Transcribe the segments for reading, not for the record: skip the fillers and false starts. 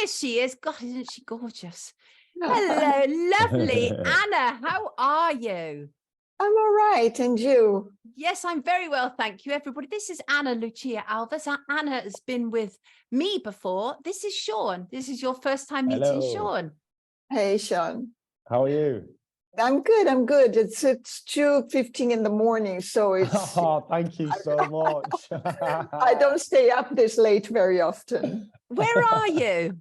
here she is. God, isn't she gorgeous? Hello, lovely Anna. How are you? I'm all right, and you? Yes, I'm very well, thank you, everybody. This is Anna Lucia Alves. Anna has been with me before. This is Sean. This is your first time meeting Sean. Hey, Sean. How are you? I'm good. I'm good. It's 2:15 in the morning, so it's. Oh, thank you so much. I don't stay up this late very often. Where are you?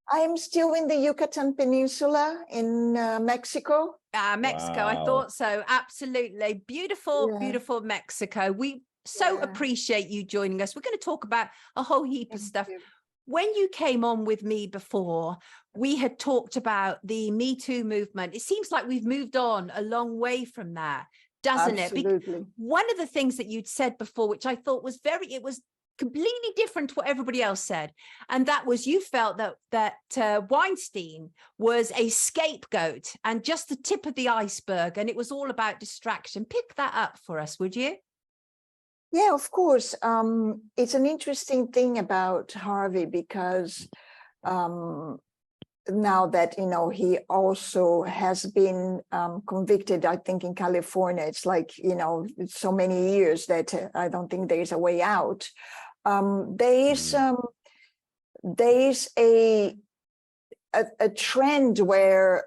I'm still in the Yucatan Peninsula in Mexico. Mexico. Wow. I thought so. Absolutely. Beautiful, beautiful Mexico. We so appreciate you joining us. We're going to talk about a whole heap of stuff. When you came on with me before, we had talked about the Me Too movement. It seems like we've moved on a long way from that, doesn't it? Absolutely. One of the things that you'd said before, which I thought was it was completely different to what everybody else said, and that was you felt that Weinstein was a scapegoat and just the tip of the iceberg, and it was all about distraction. Pick that up for us, would you? Yeah, of course. It's an interesting thing about Harvey because now that, he also has been convicted, I think in California, it's like, it's so many years that I don't think there's a way out. There's a trend where,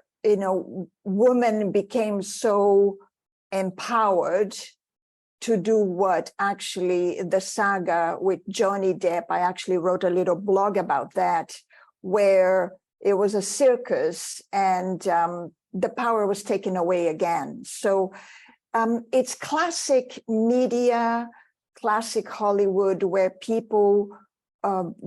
women became so empowered to do what actually the saga with Johnny Depp, I actually wrote a little blog about that, where it was a circus and the power was taken away again. So it's classic media, classic Hollywood, where people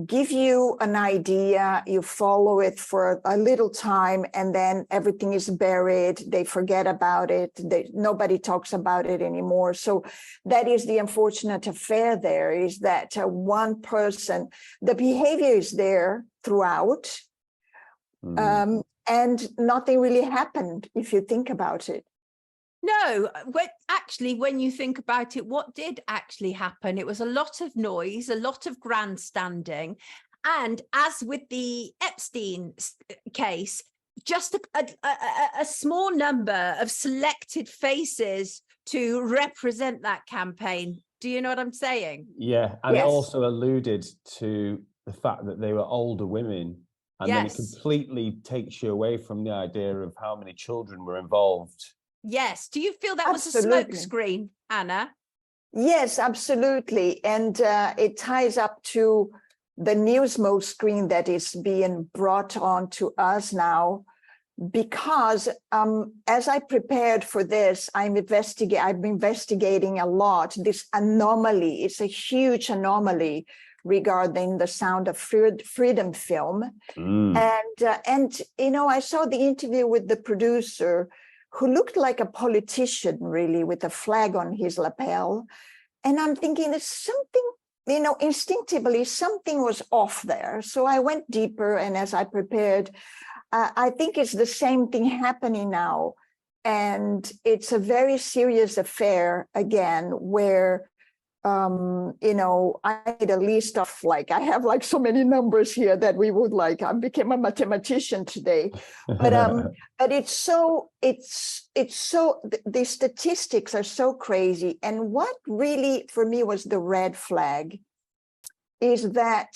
give you an idea, you follow it for a little time, and then everything is buried. They forget about it. Nobody talks about it anymore. So that is the unfortunate affair there, is that one person, the behavior is there throughout, and nothing really happened if you think about it. No, actually, when you think about it, what did actually happen? It was a lot of noise, a lot of grandstanding. And as with the Epstein case, just a small number of selected faces to represent that campaign. Do you know what I'm saying? Yeah, and Yes. It also alluded to the fact that they were older women. And then it completely takes you away from the idea of how many children were involved. Yes. Do you feel that was a smokescreen, Anna? Yes, absolutely. And it ties up to the new smoke screen that is being brought on to us now, because as I prepared for this, I've been investigating a lot this anomaly. It's a huge anomaly regarding the Sound of Freedom film. And I saw the interview with the producer, who looked like a politician, really, with a flag on his lapel. And I'm thinking there's something, instinctively, something was off there. So I went deeper, and as I prepared, I think it's the same thing happening now. And it's a very serious affair, again, where, I made a list of I have so many numbers here that we would I became a mathematician today, but it's so, the statistics are so crazy. And what really for me was the red flag is that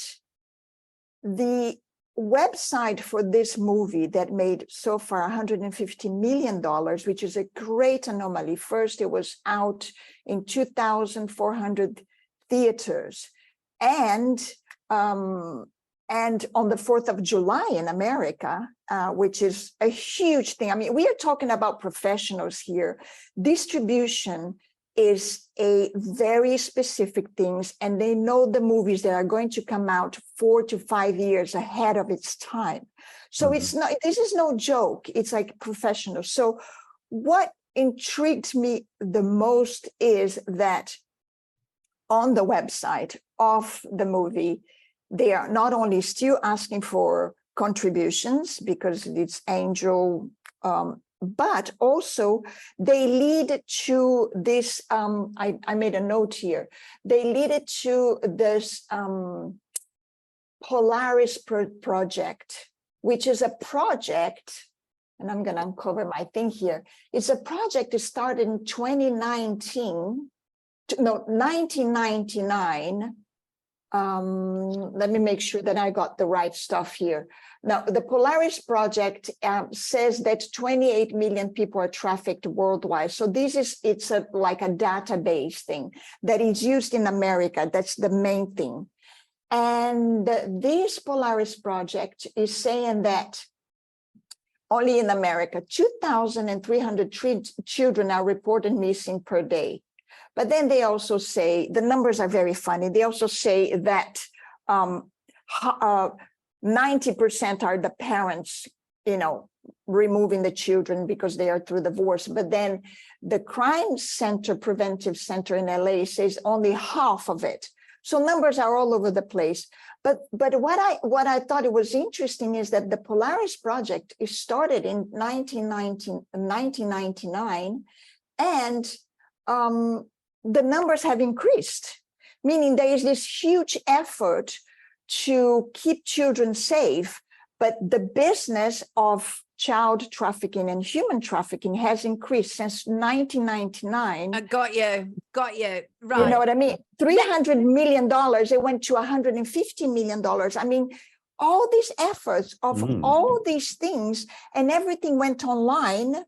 the website for this movie that made so far $150 million, which is a great anomaly. First, it was out in 2,400 theaters, and on the 4th of July in America, which is a huge thing. I mean, we are talking about professionals here. Distribution is a very specific things, and they know the movies that are going to come out 4 to 5 years ahead of its time. So it's not, this is no joke. It's like professional. So what intrigued me the most is that on the website of the movie, they are not only still asking for contributions because it's angel, but also they lead to this, I made a note here, they lead it to this Polaris Project, which is a project, and I'm going to uncover my thing here. It's a project that started in 1999. Let me make sure that I got the right stuff here. Now, the Polaris Project says that 28 million people are trafficked worldwide. So it's like a database thing that is used in America. That's the main thing. And this Polaris Project is saying that only in America, 2,300 children are reported missing per day. But then they also say, the numbers are very funny. They also say that 90% are the parents, removing the children because they are through divorce. But then the crime center, preventive center in LA says only half of it. So numbers are all over the place. But what I thought it was interesting is that the Polaris Project is started in 1999, and the numbers have increased, meaning there is this huge effort to keep children safe, but the business of child trafficking and human trafficking has increased since 1999. I got you. Right. You know what I mean? $300 million, it went to $150 million. I mean, all these efforts of all these things, and everything went online,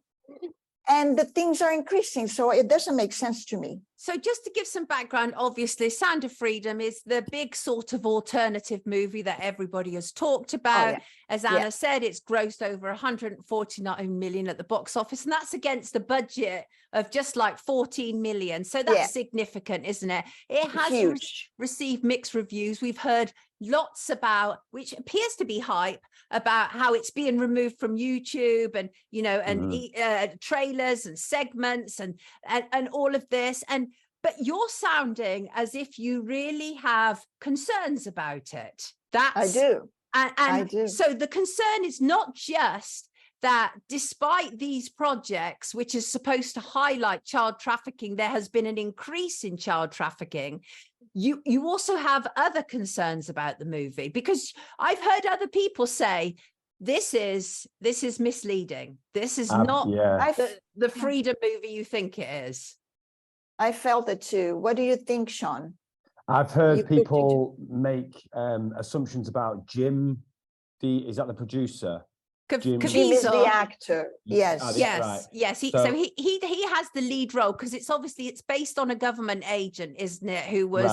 and the things are increasing. So it doesn't make sense to me. So just to give some background, obviously, Sound of Freedom is the big sort of alternative movie that everybody has talked about. Oh, yeah. As Anna said, it's grossed over 149 million at the box office, and that's against a budget of just like 14 million. So that's significant, isn't it? It has received mixed reviews. We've heard lots about, which appears to be hype, about how it's being removed from YouTube, and trailers and segments and all of this. But you're sounding as if you really have concerns about it. I do. I do. So the concern is not just that despite these projects, which is supposed to highlight child trafficking, there has been an increase in child trafficking. You also have other concerns about the movie, because I've heard other people say, this is misleading. This is not the freedom movie you think it is. I felt it too. What do you think, Sean? I've heard people make assumptions about Jim. Is that the producer? Jim is the actor. Yes. Yes. He has the lead role, because it's based on a government agent, isn't it? Who was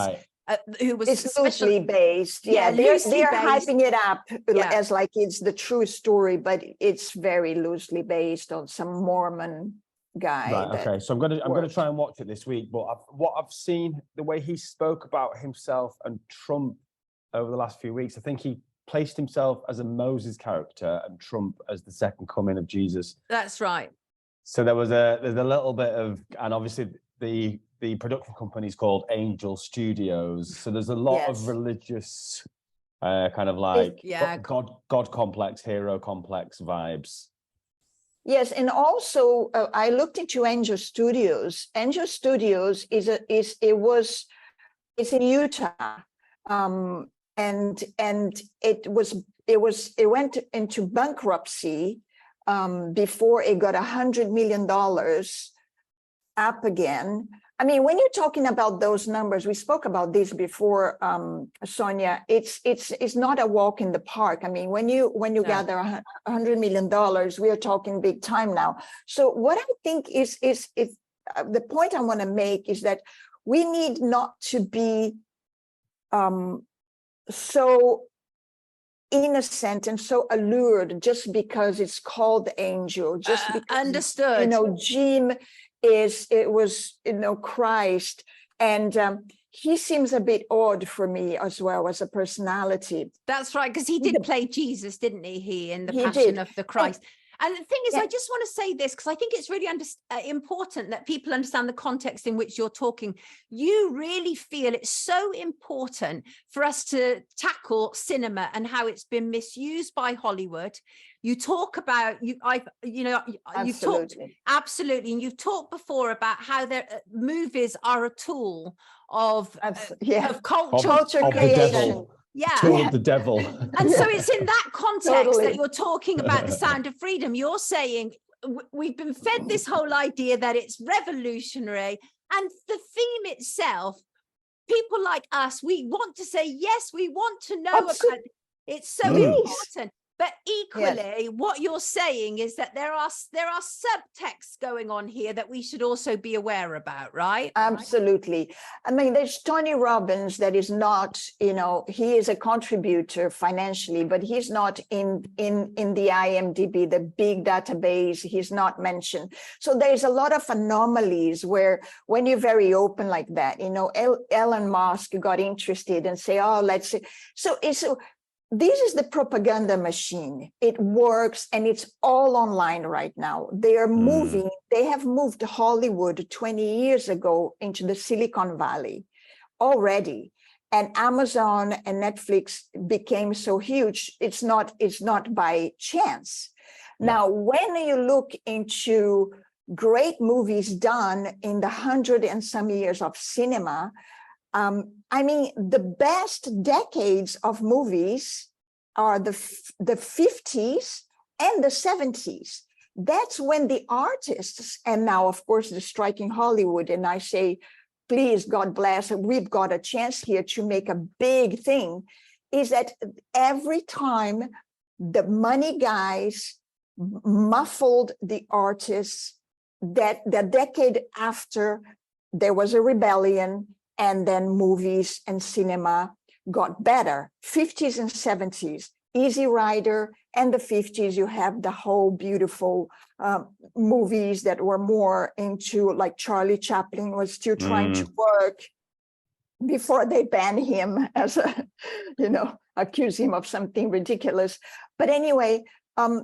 it's loosely based. They're hyping it up as like it's the true story, but it's very loosely based on some Mormon guy. Right. Okay. So I'm gonna try and watch it this week. But what I've seen, the way he spoke about himself and Trump over the last few weeks, I think he placed himself as a Moses character and Trump as the second coming of Jesus. That's right. So there's a little bit of, and obviously the production company is called Angel Studios. So there's a lot of religious kind of like God complex, hero complex vibes. Yes, and also I looked into Angel Studios. Angel Studios it's in Utah, and it went into bankruptcy before it got $100 million up again. I mean, when you're talking about those numbers, we spoke about this before, Sonia. It's not a walk in the park. I mean, when you gather $100 million, we are talking big time now. So what I think is the point I want to make is that we need not to be so innocent and so allured just because it's called Angel. Just because understood. Jim was Christ, and he seems a bit odd for me as well as a personality. That's right, because he did play Jesus, didn't he? In the Passion of the Christ. And the thing is, I just want to say this, because I think it's really important that people understand the context in which you're talking. You really feel it's so important for us to tackle cinema and how it's been misused by Hollywood. You talk about you've talked absolutely, and you've talked before about how movies are a tool of culture creation. Yeah. Tool of the devil. And so it's in that context that you're talking about the sound of freedom. You're saying we've been fed this whole idea that it's revolutionary, and the theme itself, people like us, we want to say, yes, we want to know about it. It's so important. But equally, what you're saying is that there are subtexts going on here that we should also be aware about, right? Absolutely. I mean, there's Tony Robbins that is not, you know, he is a contributor financially, but he's not in the IMDb, the big database. He's not mentioned. So there's a lot of anomalies where when you're very open like that, you know, Elon Musk got interested and say, oh, let's see. So this is the propaganda machine. It works, and it's all online right now. They are moving. They have moved Hollywood 20 years ago into the Silicon Valley already. And Amazon and Netflix became so huge. It's not by chance. Now, when you look into great movies done in the 100 and some years of cinema, I mean, the best decades of movies are the 50s and the 70s. That's when the artists, and now, of course, the strike in Hollywood, and I say, please, God bless, we've got a chance here to make a big thing, is that every time the money guys muffled the artists, that the decade after there was a rebellion, and then movies and cinema got better. 50s and 70s, Easy Rider, and the 50s, you have the whole beautiful movies that were more into, like Charlie Chaplin was still trying to work before they banned him as a, you know, accuse him of something ridiculous. But anyway,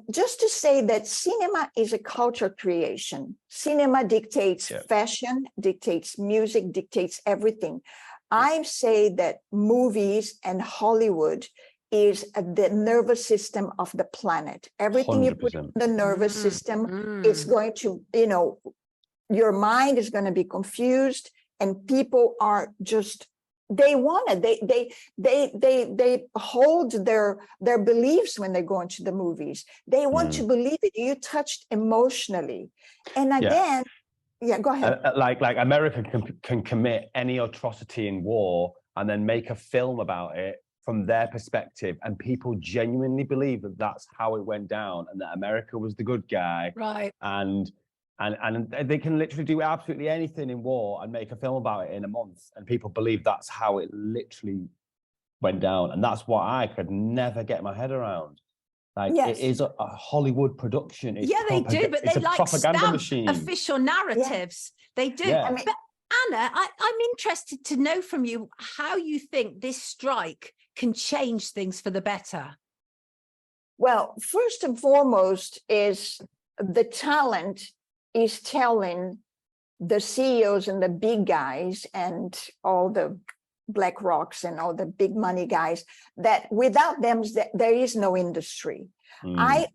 just to say that cinema is a culture creation. Cinema dictates fashion, dictates music, dictates everything. I say that movies and Hollywood is the nervous system of the planet. Everything 100%. You put in the nervous system, it's going to, you know, your mind is going to be confused, and people are just, they want it. They hold their beliefs when they go into the movies. They want to believe it. You touched emotionally. And again, go ahead. Like America can commit any atrocity in war and then make a film about it from their perspective, and people genuinely believe that that's how it went down, and that America was the good guy, right? And they can literally do absolutely anything in war and make a film about it in a month, and people believe that's how it literally went down. And that's what I could never get my head around. Like, it is a Hollywood production. It's they do, but they like propaganda machine. Official narratives. They do. Yeah. But Anna, I'm interested to know from you how you think this strike can change things for the better. Well, first and foremost is the talent is telling the CEOs and the big guys and all the Black Rocks and all the big money guys that without them, there is no industry. I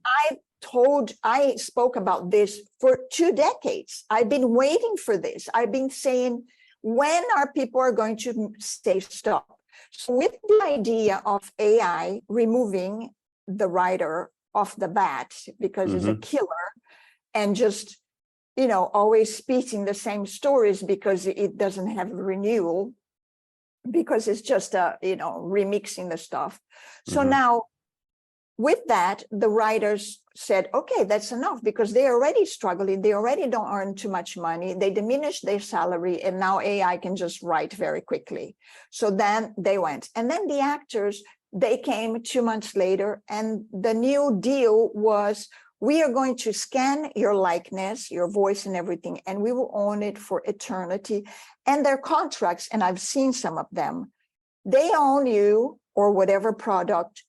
spoke about this for 2 decades. I've been waiting for this. I've been saying, when are people going to say stop? So with the idea of AI removing the writer off the bat because he's a killer, and just, you know, always speaking the same stories because it doesn't have renewal, because it's just remixing the stuff. So now with that, the writers said, okay, that's enough, because they're already struggling. They already don't earn too much money. They diminish their salary, and now AI can just write very quickly. So then they went. And then the actors, they came 2 months later, and the new deal was, we are going to scan your likeness, your voice and everything, and we will own it for eternity. And their contracts, and I've seen some of them, they own you or whatever product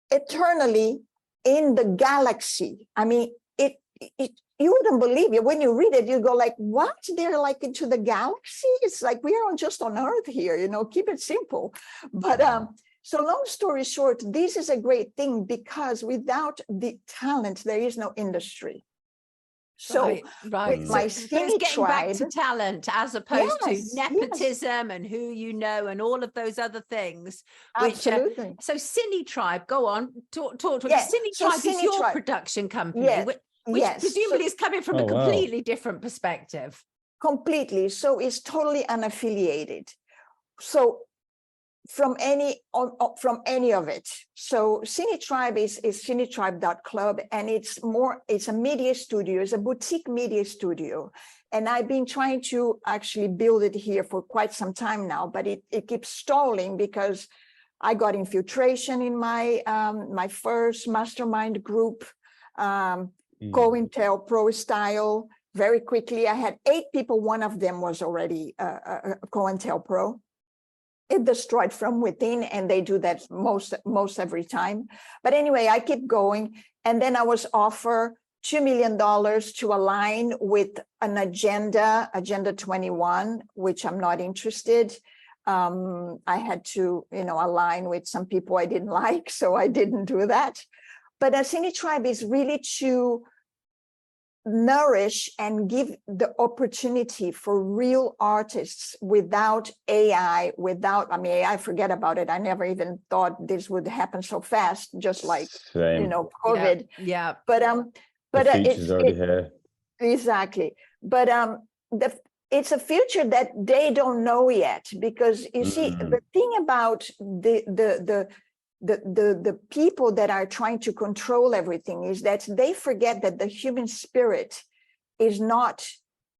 eternally in the galaxy. I mean, you wouldn't believe it. When you read it, you go like, what? They're like into the galaxy? It's like, we are just on Earth here, you know, keep it simple. But so long story short, this is a great thing, because without the talent, there is no industry. So right. with my So it's getting back to talent as opposed to nepotism and who you know and all of those other things. Absolutely. So Cine Tribe, go on, talk to Yes. Cine So Tribe is your production company, which presumably is coming from a completely different perspective. Completely. So it's totally unaffiliated. So from any of it. So Cine Tribe is cinetribe.club, and it's a media studio, it's a boutique media studio. And I've been trying to actually build it here for quite some time now, but it keeps stalling because I got infiltration in my my first mastermind group, COINTELPRO style. Very quickly, I had 8 people. One of them was already COINTELPRO. It destroyed from within, and they do that most every time. But anyway, I keep going, and then I was offered $2 million to align with an agenda 21, which I'm not interested. I had to, align with some people I didn't like, so I didn't do that. But Cine Tribe is really to nourish and give the opportunity for real artists without AI, AI, forget about it. I never even thought this would happen so fast, just like, COVID. Yeah. But the future's already here. Exactly. But it's a future that they don't know yet, because you see, the thing about the people that are trying to control everything is that they forget that the human spirit is not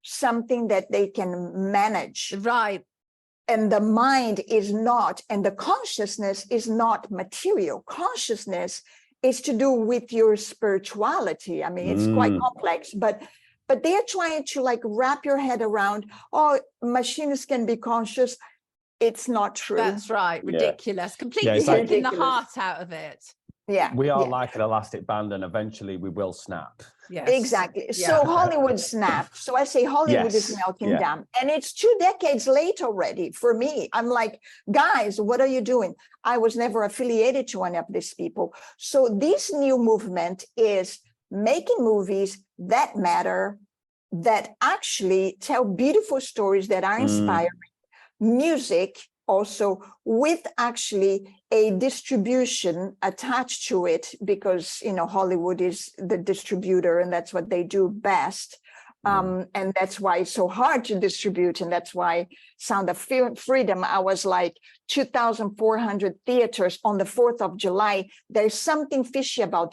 something that they can manage. Right. And the mind is not, and the consciousness is not material. Consciousness is to do with your spirituality. I mean, it's quite complex, but they're trying to wrap your head around, machines can be conscious. It's not true. That's right. Ridiculous. Completely taking the heart out of it. Yeah. We are like an elastic band, and eventually we will snap. Yes. Exactly. Yeah. So Hollywood snapped. So I say Hollywood is melting down. And it's 2 decades late already for me. I'm like, guys, what are you doing? I was never affiliated to any of these people. So this new movement is making movies that matter, that actually tell beautiful stories that are inspiring. Music also with actually a distribution attached to it, because Hollywood is the distributor and that's what they do best. And that's why it's so hard to distribute, and that's why Sound of Freedom, I was like 2,400 theaters on the 4th of July. There's something fishy about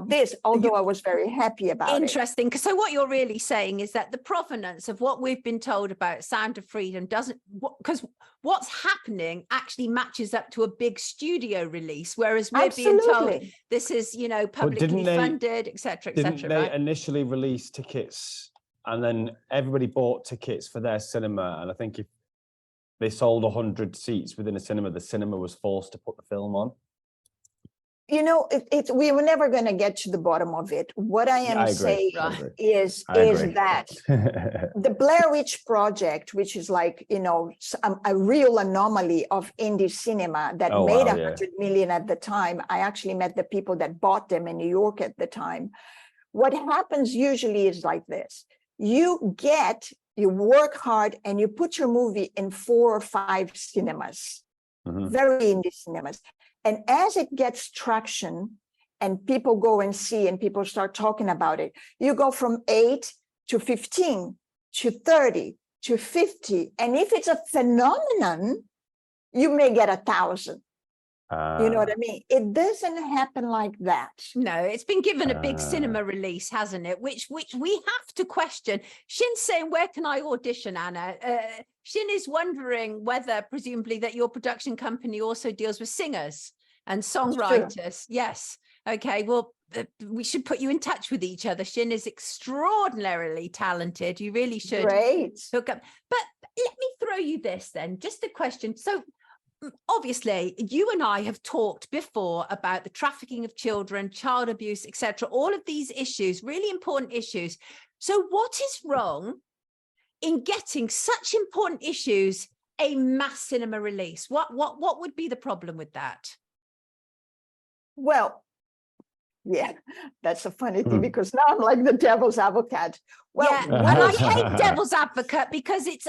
this, although I was very happy about it. Interesting, because so what you're really saying is that the provenance of what we've been told about Sound of Freedom doesn't, because what's happening actually matches up to a big studio release, whereas we're being told this is, publicly funded, etc., etc. Didn't they initially release tickets, and then everybody bought tickets for their cinema, and I think if they sold 100 seats within a cinema, the cinema was forced to put the film on? We were never going to get to the bottom of it. What I am saying is that the Blair Witch Project, which is like, a real anomaly of indie cinema that made 100 million at the time. I actually met the people that bought them in New York at the time. What happens usually is like this. You work hard and you put your movie in 4 or 5 cinemas, very indie cinemas. And as it gets traction and people go and see and people start talking about it, you go from 8 to 15 to 30 to 50. And if it's a phenomenon, you may get 1,000. You know what I mean? It doesn't happen like that. No, it's been given a big cinema release, hasn't it? Which we have to question. Shin's saying, where can I audition, Anna? Shin is wondering whether, presumably, that your production company also deals with singers and songwriters. Yes. Okay. Well, we should put you in touch with each other. Shin is extraordinarily talented. You really should hook up. But let me throw you this then, just a question. So obviously, you and I have talked before about the trafficking of children, child abuse, etc. All of these issues, really important issues. So what is wrong in getting such important issues a mass cinema release? What would be the problem with that? Well, Yeah, that's a funny thing, because now I'm like the devil's advocate. Well, yeah, and I hate devil's advocate because it's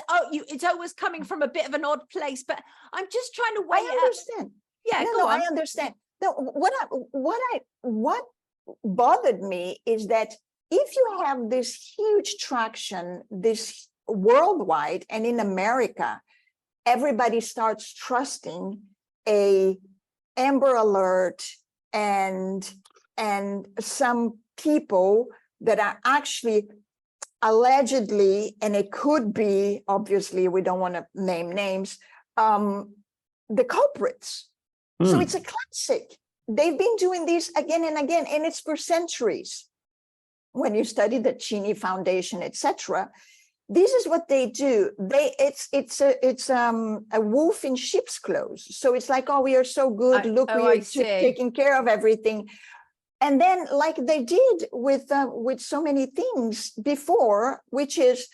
always coming from a bit of an odd place. But I'm just trying to weigh it. I understand. Yeah, no, I understand. No, what bothered me is that if you have this huge traction, this worldwide, and in America, everybody starts trusting a Amber Alert and some people that are actually allegedly, and it could be, obviously, we don't want to name names, the culprits. So it's a classic. They've been doing this again and again, and it's for centuries. When you study the Cheney Foundation, etc., this is what they do. It's a wolf in sheep's clothes. So it's like, oh, we are so good. Look, we are taking care of everything. And then, like they did with so many things before, which is,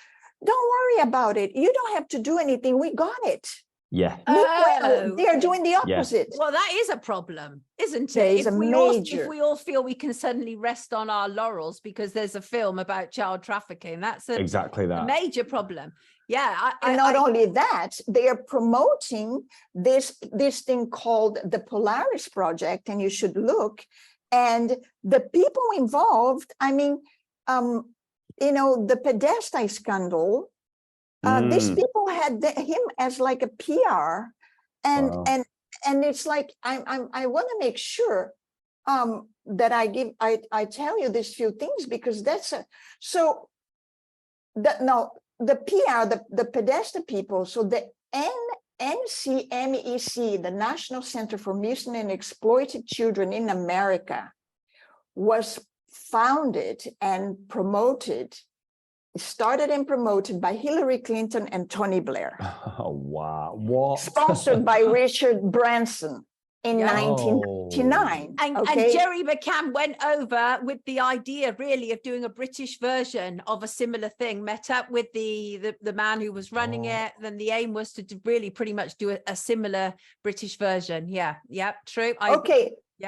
don't worry about it. You don't have to do anything. We got it. Yeah. They are doing the opposite. Yeah. Well, that is a problem, isn't it? If we all feel we can suddenly rest on our laurels because there's a film about child trafficking, that's exactly that. A major problem. Yeah. And not only that, they are promoting this thing called the Polaris Project, and you should look. And the people involved, I mean, the Podesta scandal, these people had him as like a PR, and it's like I want to make sure that I tell you these few things, because that's the PR, the Podesta people. So the NCMEC, the National Center for Missing and Exploited Children in America, was founded and started and promoted by Hillary Clinton and Tony Blair. Oh, wow. What? Sponsored by Richard Branson in 1999. And Jerry McCann went over with the idea, really, of doing a British version of a similar thing, met up with the man who was running it. Then the aim was to really pretty much do a similar British version. Yeah, true. Yep.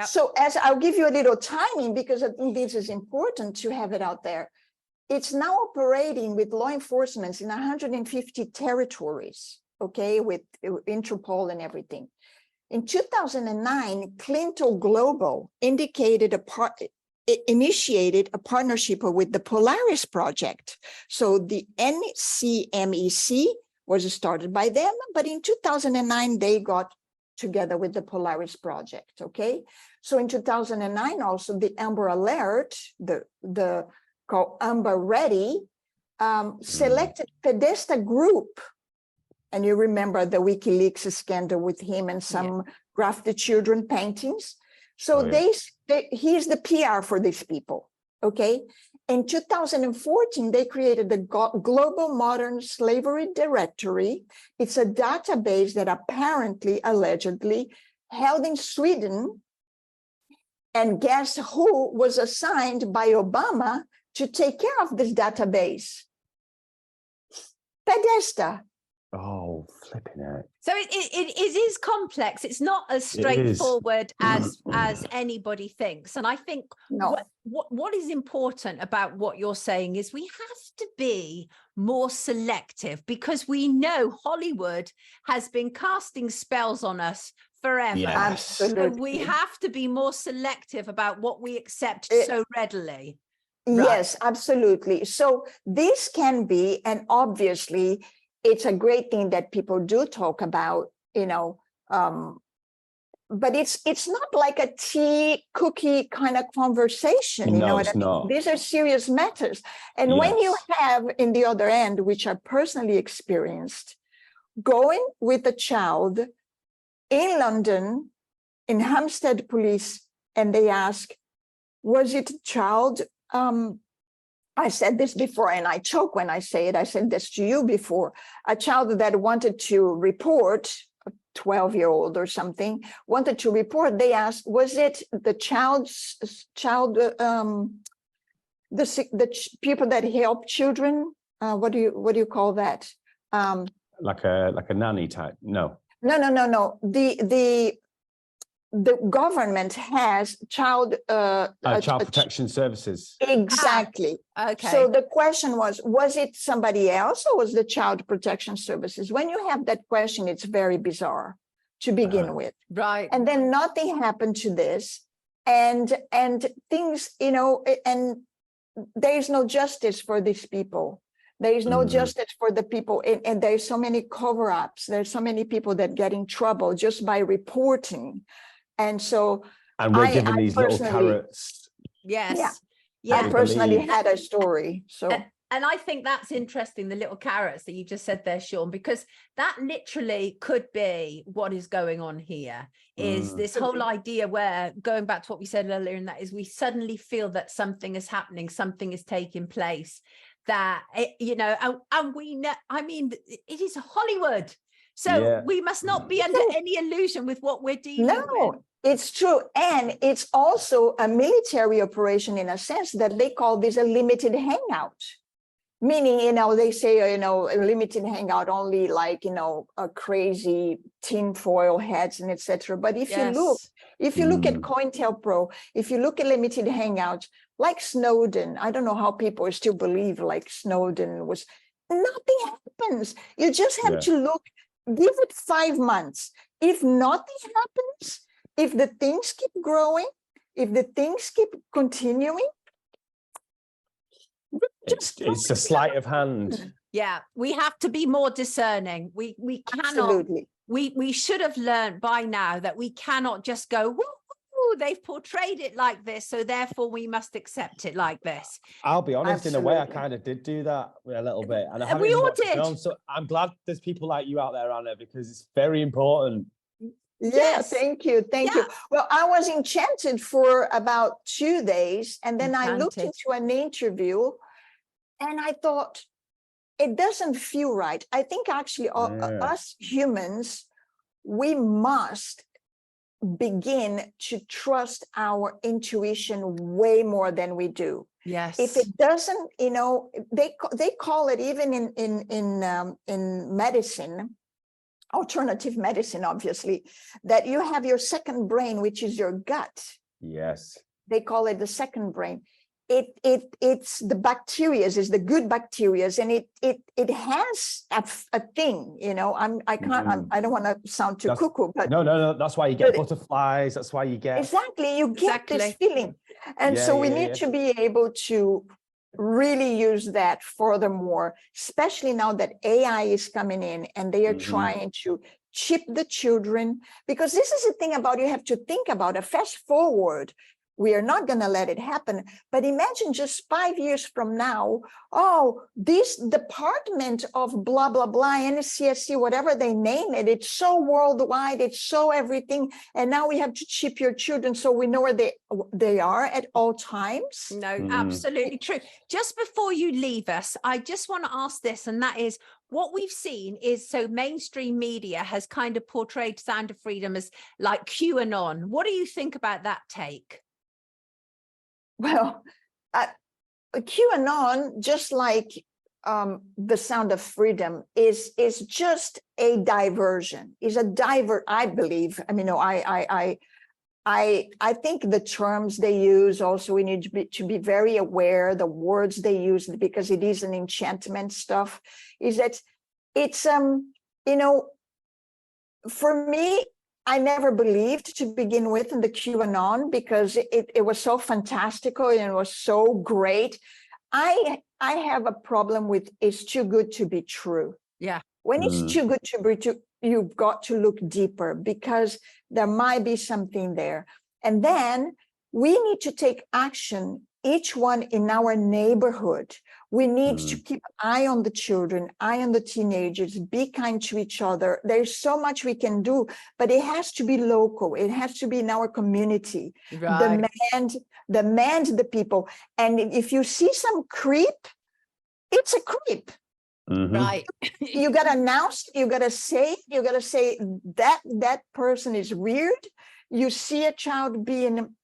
So as I'll give you a little timing, because I think this is important to have it out there. It's now operating with law enforcement in 150 territories, with Interpol and everything. In 2009, Clinton Global initiated a partnership with the Polaris Project. So the NCMEC was started by them, but in 2009, they got together with the Polaris Project, So in 2009, also the Amber Alert, the called Amber Ready, selected Podesta Group. And you remember the WikiLeaks scandal with him and some grafted children paintings. So he's the PR for these people, In 2014, they created the Global Modern Slavery Directory. It's a database that apparently, allegedly, held in Sweden. And guess who was assigned by Obama to take care of this database? Podesta. Oh, flipping it. So it is complex. It's not as straightforward as anybody thinks. And I think what is important about what you're saying is we have to be more selective, because we know Hollywood has been casting spells on us forever. Yes. Absolutely. So we have to be more selective about what we accept so readily. Right. Yes, absolutely. So this can be, and obviously, it's a great thing that people do talk about, but it's not like a tea cookie kind of conversation. No, it's not. These are serious matters. And when you have in the other end, which I personally experienced, going with a child in London, in Hampstead Police, and they ask, was it a child? I said this before, and I choke when I say it. I said this to you before. A child that wanted to report, a 12-year-old or something, wanted to report. They asked, was it the people that help children? What do you call that? Like a nanny type? No. No. the government has child protection services. Exactly. Okay. So the question was it somebody else or was the child protection services? When you have that question, it's very bizarre to begin with. Right. And then nothing happened to this. And things, and there is no justice for these people. There is no justice for the people. And there's so many cover-ups. There's so many people that get in trouble just by reporting. And so we're given these little carrots. Yes. Yeah. I personally had a story. So and I think that's interesting, the little carrots that you just said there, Sean, because that literally could be what is going on here, is this whole idea where, going back to what we said earlier, and that is we suddenly feel that something is happening, something is taking place, that, and we know, I mean, it is Hollywood. So we must not be under any illusion with what we're dealing with. No, it's true. And it's also a military operation in a sense that they call this a limited hangout. Meaning, they say, a limited hangout only like, a crazy tinfoil heads and etc. But if you look at COINTELPRO, if you look at limited hangouts, like Snowden, I don't know how people still believe like Snowden was, nothing happens. You just have to look, give it 5 months. If nothing happens, if the things keep growing, if the things keep continuing, it's a sleight of hand. Yeah, we have to be more discerning. We cannot. Absolutely. We should have learned by now that we cannot just go, woo, they've portrayed it like this, so therefore we must accept it like this. I'll be honest, in a way, I kind of did do that a little bit, and we all did. So I'm glad there's people like you out there, Anna, because it's very important. Yes, thank you. Well, I was enchanted for about 2 days, and then I looked into an interview. And I thought, it doesn't feel right. I think actually us humans, we must begin to trust our intuition way more than we do. Yes. If it doesn't, they call it even in medicine, alternative medicine, obviously, that you have your second brain, which is your gut. Yes. They call it the second brain. It's the bacteria, is the good bacteria, and it has a thing, I don't want to sound too cuckoo, but no, that's why you get butterflies, that's why you get this feeling. And so we need to be able to really use that furthermore, especially now that AI is coming in and they are trying to chip the children, because this is the thing about, you have to think about a fast forward. We are not going to let it happen. But imagine just 5 years from now, this department of blah, blah, blah, NCSC, whatever they name it, it's so worldwide, it's so everything. And now we have to chip your children so we know where they are at all times. No, absolutely true. Just before you leave us, I just want to ask this, and that is, what we've seen is, so mainstream media has kind of portrayed Sound of Freedom as like QAnon. What do you think about that take? Well, QAnon, just like the Sound of Freedom, is just a diversion. I believe. I mean, I think the terms they use also, we need to be very aware the words they use, because it is an enchantment stuff. Is that it's for me, I never believed to begin with in the QAnon, because it was so fantastical and it was so great. I have a problem with it's too good to be true. Yeah. When it's too good to be true, you've got to look deeper, because there might be something there. And then we need to take action, each one in our neighborhood. We need to keep an eye on the children, eye on the teenagers, be kind to each other. There's so much we can do, but it has to be local. It has to be in our community. Right. Demand the people. And if you see some creep, it's a creep. Right. You got to announce, you got to say that person is weird. You see a child being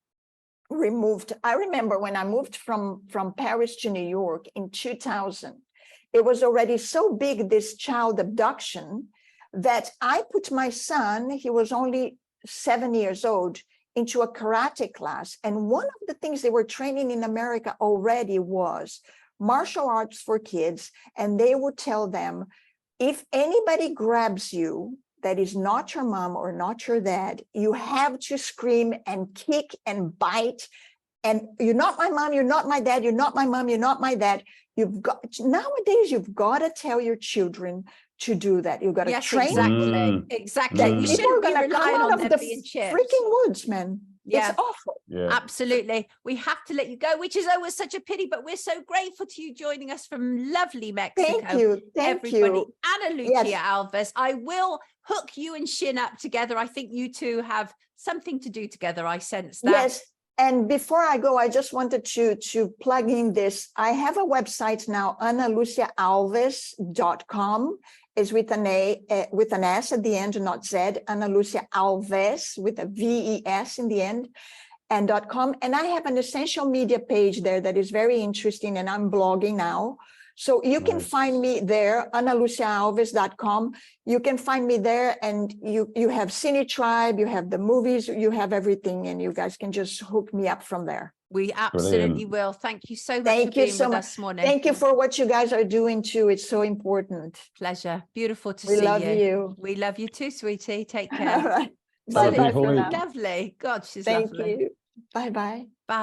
removed. I remember when I moved from Paris to New York in 2000, it was already so big, this child abduction, that I put my son, he was only 7 years old into a karate class. And one of the things they were training in America already was martial arts for kids. And they would tell them, if anybody grabs you that is not your mom or not your dad, you have to scream and kick and bite. And you're not my mom, you're not my dad, you're not my mom, you're not my dad. Nowadays, you've got to tell your children to do that. You've got to train them. Exactly. You shouldn't be relying on them being chipped. Freaking woods, man. Yeah. It's awful. Yeah. Absolutely. We have to let you go, which is always such a pity, but we're so grateful to you joining us from lovely Mexico. Thank you. Thank everybody. you. Anna Lucia Alves. I will hook you and Shin up together. I think you two have something to do together. I sense that. Yes. And before I go, I just wanted to plug in this. I have a website now, analuciaalves.com. Is with an with an S at the end, not Z. Ana Lucia Alves with a VES in the end, and .com. And I have an essential media page there that is very interesting, and I'm blogging now. So you can find me there, analuciaalves.com. You can find me there, and you have Cine Tribe, you have the movies, you have everything, and you guys can just hook me up from there. We absolutely will. Thank you so much for being with us this morning. Thank you for what you guys are doing too. It's so important. Pleasure. Beautiful to see you. We love you. We love you too, sweetie. Take care. All right. Bye-bye for now. Lovely. God, she's lovely. Thank you. Bye-bye. Bye.